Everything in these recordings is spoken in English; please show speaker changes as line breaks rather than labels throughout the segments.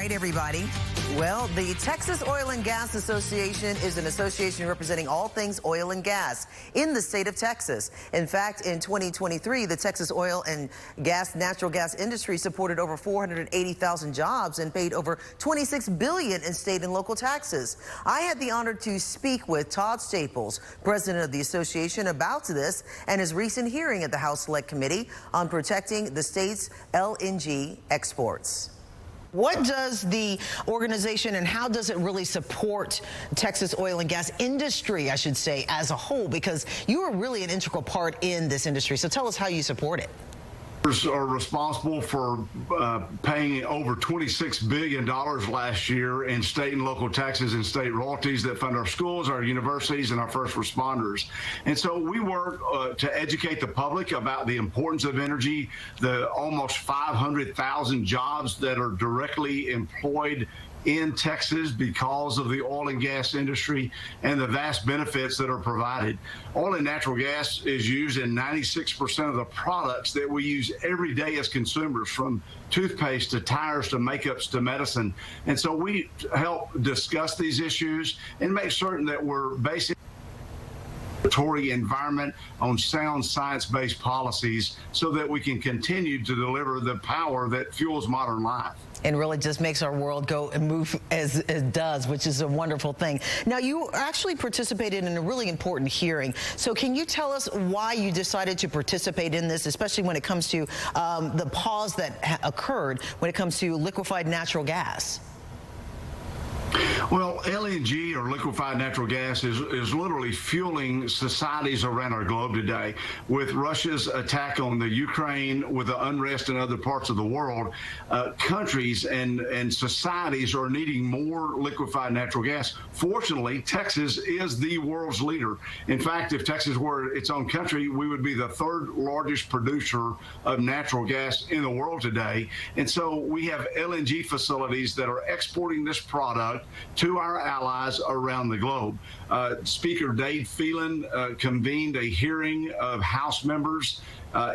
right, everybody. Well, the Texas Oil and Gas Association is an association representing all things oil and gas in the state of Texas. In fact, in 2023, the Texas oil and natural gas industry supported over 480,000 jobs and paid over $26 billion in state and local taxes. I had the honor to speak with Todd Staples, president of the association, about this and his recent hearing at the House Select Committee on protecting the state's LNG exports. What does the organization and how does it really support Texas oil and gas industry, I should say, as a whole? Because you are really an integral part in this industry. So tell us how you support it.
Are responsible for paying over $26 billion last year in state and local taxes and state royalties that fund our schools, our universities, and our first responders. And so we work to educate the public about the importance of energy, the almost 500,000 jobs that are directly employed in Texas because of the oil and gas industry and the vast benefits that are provided. Oil and natural gas is used in 96% of the products that we use every day as consumers, from toothpaste to tires to makeups to medicine. And so we help discuss these issues and make certain that we're basing environment on sound science-based policies so that we can continue to deliver the power that fuels modern life.
And really just makes our world go and move as it does, which is a wonderful thing. Now, you actually participated in a really important hearing. So can you tell us why you decided to participate in this, especially when it comes to the pause that occurred when it comes to liquefied natural gas?
Well, LNG, or liquefied natural gas, is literally fueling societies around our globe today. With Russia's attack on the Ukraine, with the unrest in other parts of the world, countries and societies are needing more liquefied natural gas. Fortunately, Texas is the world's leader. In fact, if Texas were its own country, we would be the third largest producer of natural gas in the world today. And so we have LNG facilities that are exporting this product to our allies around the globe. Speaker Dave Phelan convened a hearing of House members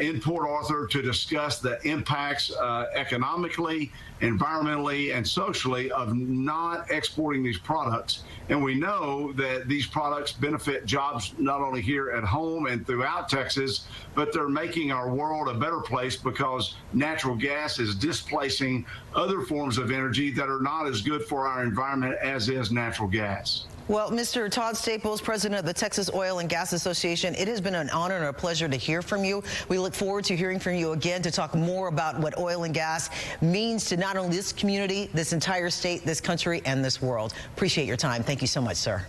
in Port Arthur to discuss the impacts economically, environmentally, and socially of not exporting these products. And we know that these products benefit jobs not only here at home and throughout Texas, but they're making our world a better place because natural gas is displacing other forms of energy that are not as good for our environment as is natural gas.
Well, Mr. Todd Staples, president of the Texas Oil and Gas Association, it has been an honor and a pleasure to hear from you. We look forward to hearing from you again to talk more about what oil and gas means to not only this community, this entire state, this country, and this world. Appreciate your time. Thank you so much, sir.